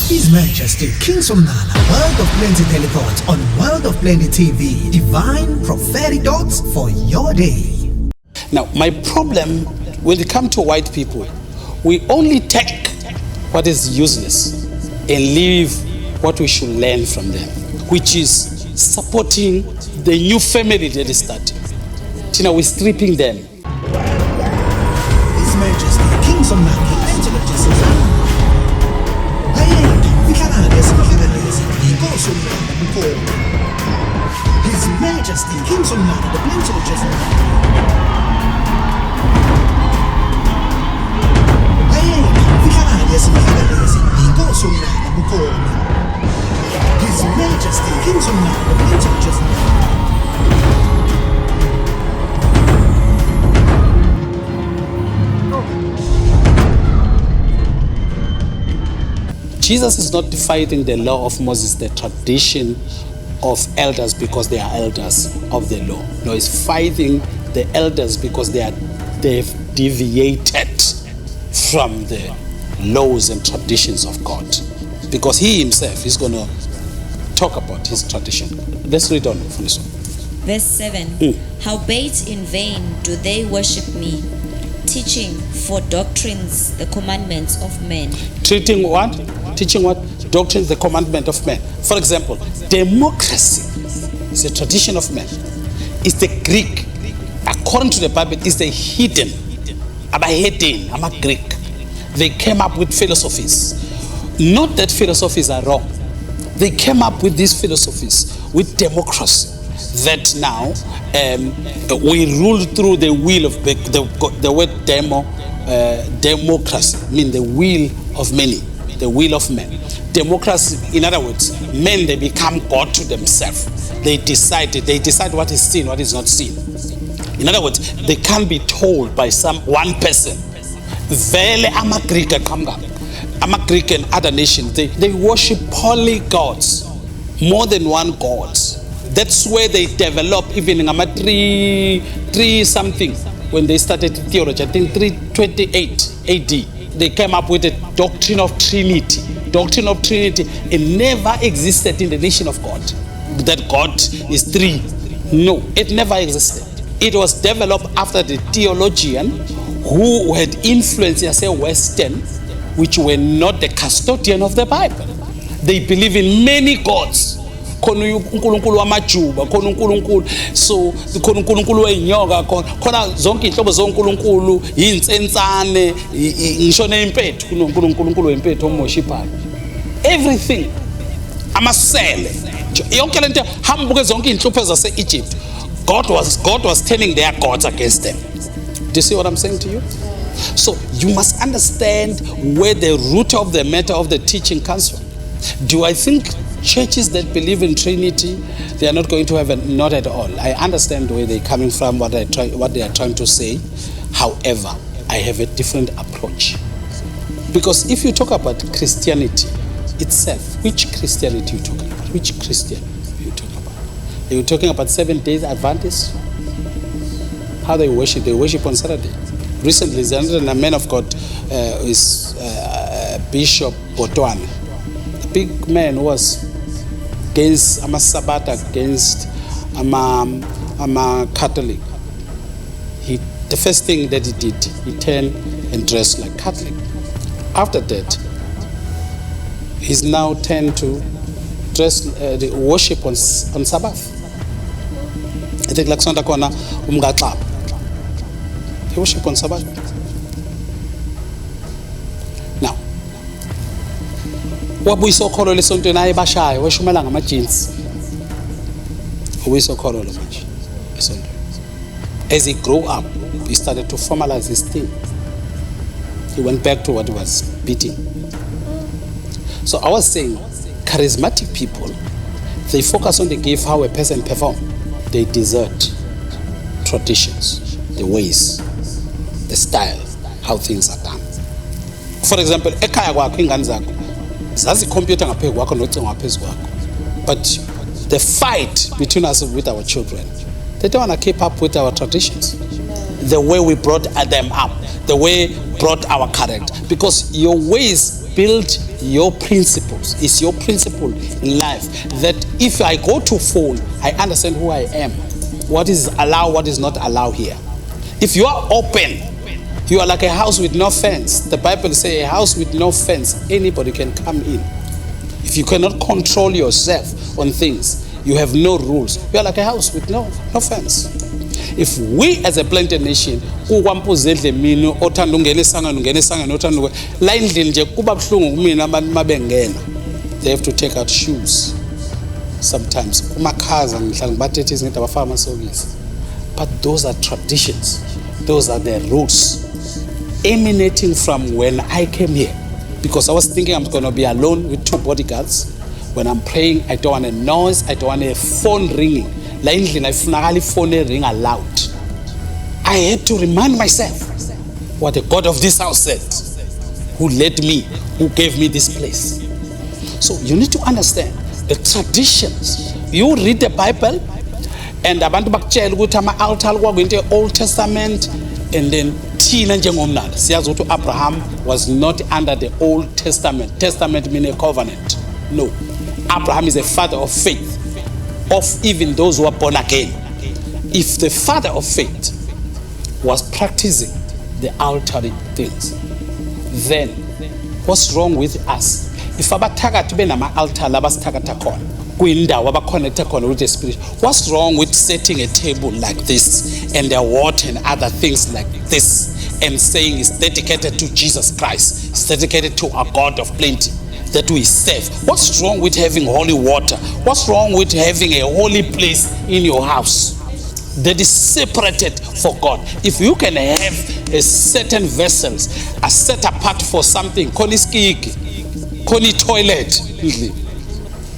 His Majesty King Somnala, World of Plenty teleports on World of Plenty TV. Divine prophetic dots for your day. Now, my problem when it comes to white people, we only take what is useless and leave what we should learn from them, which is supporting the new family that is starting. You know, we're stripping them. His Majesty King Somnala, His Majesty King Somnala, the Prince of His Majesty King Somnala, the Prince of Jesus is not fighting the law of Moses, the tradition of elders because they are elders of the law. No, he's fighting the elders because they've deviated from the laws and traditions of God. Because he himself is going to talk about his tradition. Let's read on from this one. Verse 7. Howbeit in vain do they worship me, teaching for doctrines the commandments of men. Treating what? Teaching what? Doctrines, the commandment of men. For example, democracy is a tradition of men. It's the Greek. According to the Bible, it's the hidden. I'm a Greek. They came up with philosophies. Not that philosophies are wrong. They came up with these philosophies with democracy. That now we rule through the will of the word democracy means the will of many, the will of men. Democracy, in other words, men, they become God to themselves. They decide what is seen, what is not seen. In other words, they can't be told by one person. Vele ama Greek and other nations, they worship polygods, more than one god. That's where they develop even in three something when they started theology. I think 328 AD. They came up with a doctrine of Trinity. Doctrine of Trinity, it never existed in the nation of God. That God is three. No, it never existed. It was developed after the theologian who had influenced, I say, Western, which were not the custodian of the Bible. They believe in many gods. Khona uNkulunkulu wamajuba, khona uNkulunkulu, so khona uNkulunkulu wenyoka, khona zonke inhlobo zoNkulunkulu, insensane, ngisho neimpethu, kunoNkulunkulu wempethu omoshipayo. Everything. Amasele. Yonke lento hambuke zonke inhlupho zase-Egypt. God was turning their gods against them. Do you see what I'm saying to you? So you must understand where the root of the matter of the teaching comes from. Do I think churches that believe in Trinity, they are not going to have not at all. I understand where they're coming from, what they are trying to say. However, I have a different approach. Because if you talk about Christianity itself, which Christianity are you talking about? Which Christian are you talking about? Are you talking about 7 days Adventists? How they worship? They worship on Saturday. Recently, a man of God is Bishop Botwana. A big man who was against Sabbath, against Catholic. The first thing that he did, he turned and dressed like Catholic. After that, he's now turned to dress worship on Sabbath. I think like Santa Kona umgaxaba. He worship on Sabbath. Now, wabuyisokholo lesonto naye bashayo weshumela ngama-jeans. Ubuyisokholo lo manje esonto. As he grew up, he started to formalize his thing. He went back to what he was beating. So I was saying, charismatic people, they focus on the gift, how a person performs. They desert traditions, the ways, the style, how things are done. For example, ekhaya kwakho ingane zakho zazi computer ngaphezu kwakho nocingo ngaphezu kwakho. But the fight between us with our children, they don't want to keep up with our traditions. The way we brought them up, the way brought our character. Because your ways build your principles. It's your principle in life that if I go to phone, I understand who I am, what is allowed, what is not allowed here. If you are open, you are like a house with no fence. The Bible says a house with no fence, anybody can come in. If you cannot control yourself on things, you have no rules. You are like a house with no fence. If we as a planted nation, they have to take out shoes sometimes. But those are traditions. Those are the rules emanating from when I came here. Because I was thinking I'm going to be alone with 2 bodyguards. When I'm praying, I don't want a noise, I don't want a phone ringing. Phone ring aloud. I had to remind myself what the God of this house said, who led me, who gave me this place. So you need to understand the traditions. You read the Bible, and abantu bakutshela ukuthi ama-altar kwakwinto Old Testament, and then thina njengomnala siyazi ukuthi Abraham was not under the Old Testament. Testament means a covenant. No. Abraham is a father of faith, of even those who are born again. If the father of faith was practicing the altering things, then what's wrong with us? If abathakathi benama-altar labasithakatha khona kuyindawo abaconnecta khona with the spirit, what's wrong with setting a table like this and the water and other things like this and saying it's dedicated to Jesus Christ, it's dedicated to our God of plenty that we serve? What's wrong with having holy water? What's wrong with having a holy place in your house that is separated for God? If you can have a certain vessels are set apart for something, koni skiki, koni toilet,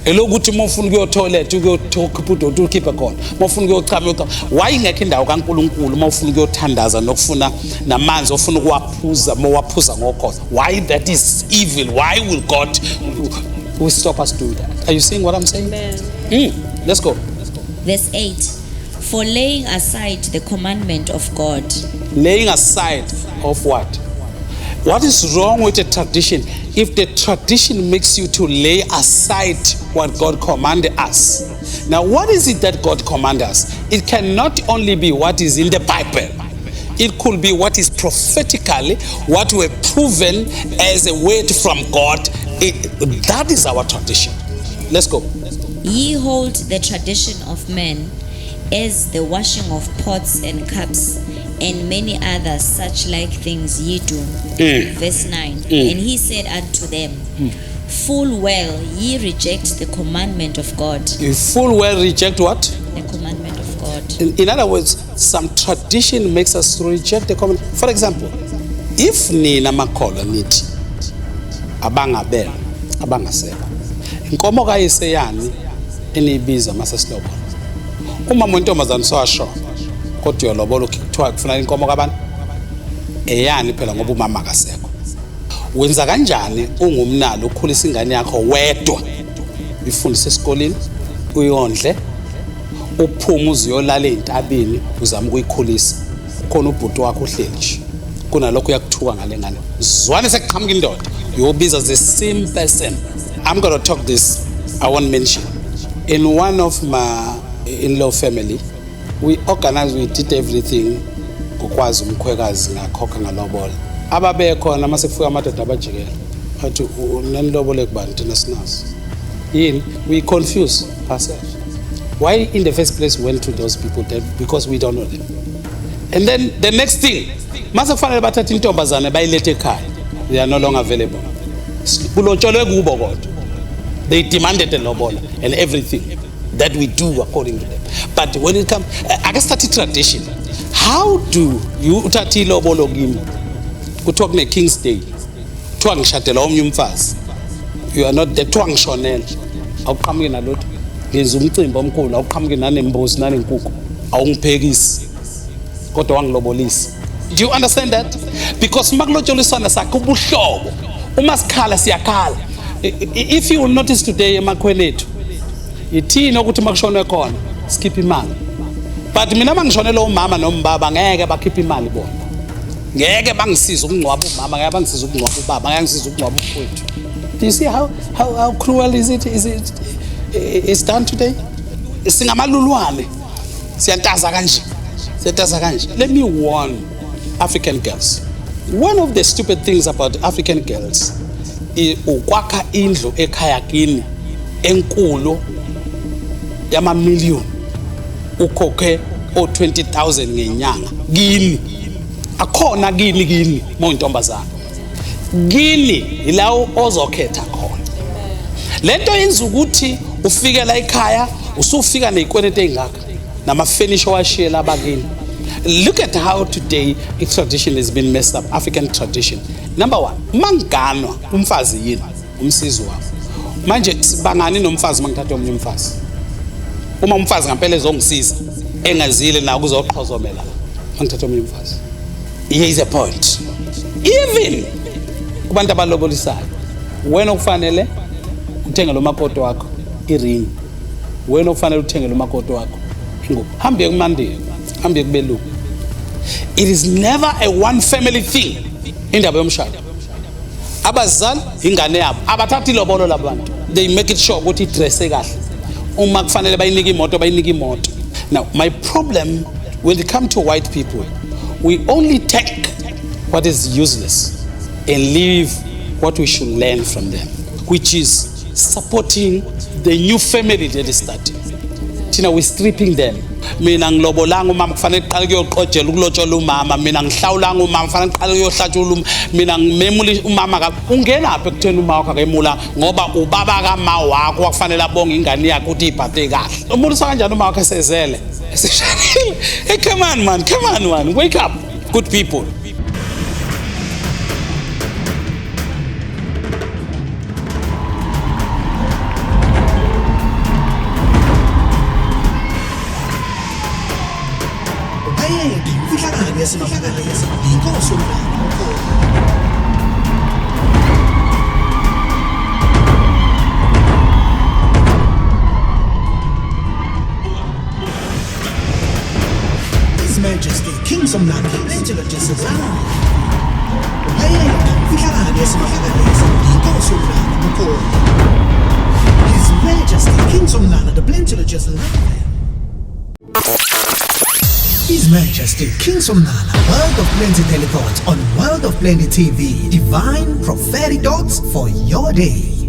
elokuthi mofuna ukuyo toilet ukuyokhipha khona, mofuna ukuyochama, why ingekho indawo kaNkulunkulu mofuna ukuyothandaza nokufuna namanzi ofuna ukuwaphuza mowaphuza ngokhoza? Why that is evil? Why will God will stop us doing that? Are you seeing what I'm saying? Let's go. Verse 8. For laying aside the commandment of God. Laying aside of what? What is wrong with a tradition? If the tradition makes you to lay aside what God commanded us. Now, what is it that God commanded us? It cannot only be what is in the Bible. It could be what is prophetically, what were proven as a word from God. That is our tradition. Let's go. Ye hold the tradition of men as the washing of pots and cups, and many other such like things ye do. Verse 9. And he said unto them, full well ye reject the commandment of God. You full well reject what? The commandment of God. In other words, some tradition makes us to reject the commandment. For example, if nina makholwa nithi abangabela abangaseka inkomo kayiseyani eniyibiza masesilobola, uma umontombazana sowasho kodwa uyolobola ukuthiwa kufuna inkomo kabantu eyani phela ngoba umama akasekho. Wenza kanjani ungumnalo ukhulisa ingane yakho wedwa, uyifundise esikoleni, uyondle, uphuma uziyolala entabeni uzama ukuyikhulisa, khona ubhuti wakho uhleli nje, kunalokho uyakuthuka ngale ngane zwane sekuqhamuka indoda, yobiza the same person. I'm going to talk this, I won't mention. In one of my in-law family, we organized, we did everything ngokwazi umkhwekazi ngakhokha ngalobola. Ababekhona mase kufika amadoda abajikela athi unanilobole kubani thina sinazi yini. We confuse ourselves. Why in the first place went to those people? That because we don't know them. And then the next thing, mase kufanele bathatha intombazane bayilethe ekhaya, they are no longer available. Kulotsholwe kubo kodwa, they demanded the lobola and everything that we do according to them. But when it comes, I guess that's a tradition. How do you uthatha ilobolo kimi kuthiwa kune King's Day, kuthiwa ngishadela omnye umfazi, you are not the kuthiwa ngishonela, awuqhamuke nalutho, ngenza umcimbi omkhulu, awuqhamuke nanembuzi nanenkukhu, awungiphekisi kodwa wangilobolisa. Do you understand that? Because makulotsholiswana sakho ubuhlobo, uma sikhala siyakhala. If you will notice today emakhweni ethu ithina ukuthi makushone khona sikhipha imali, but mina mangishonela umama nombaba ngeke bakhipha imali bona. ngeke bangisiza ukungcwaba umama, ngeke bangisiza ukungcwaba ubaba, ngeke bangisiza ukungcwaba ukwethu. Do you see how cruel it's done today? Singamalulwane siyantaza kanje. Let me warn African girls. One of the stupid things about African girls is ukwakha indlu ekhaya kini enkulu yama million ukhokhe o20,000 ngenyanga kini. Akhona kini montombazana. Kini ilawo ozokhetha khona. Lento yenza ukuthi ufike la ekhaya usufika nezikwelete ezingaka nama furniture washiyela abakini. Look at how today tradition has been messed up, African tradition. Number one, manganwa umfazi yini umsizi wabo. Manje sibangani nomfazi mangithatha omunye umfazi. Uma umfazi ngempela ezongisiza engazile na kuzoqhozomela mangithatha omunye umfazi. Here is a point. Even kubantu abalobolisayo, wena ufanele uthenge lo makoti wakho iring. Wena ufanele uthenge lo makoti wakho ingubo. Hambe kumandile, hambe kubelungu. It is never a one family thing. Indaba yomshado. Abazali ingane yabo abathathi lobolo labantu. They make it sure ukuthi idresse kahle. Uma kufanele bayinike imoto. Now, my problem when it comes to white people, we only take what is useless and leave what we should learn from them, which is supporting the new family that is starting. Tina, we're stripping them. Mina ngilobolanga umama kufanele uqale kuyoqojela ukulotshola umama, mina ngihlawulanga umama kufanele uqale kuyohlatshula umama, mina ngimemula umama ka ungena apha ekutheni uma wakho akemula ngoba ubaba kama wakho wakufanele abonge ingane yakhe ukuthi iphathe kahle. Umulisa kanjani uma wakhe sezele? Hey, come on man, wake up, good people. His Majesty, King Somnala, Peninsula His Majesty, King Somnala, the Peninsula His Majesty, King Somnala, World of Plenty Telethons on World of Plenty TV. Divine prophetic thoughts for your day.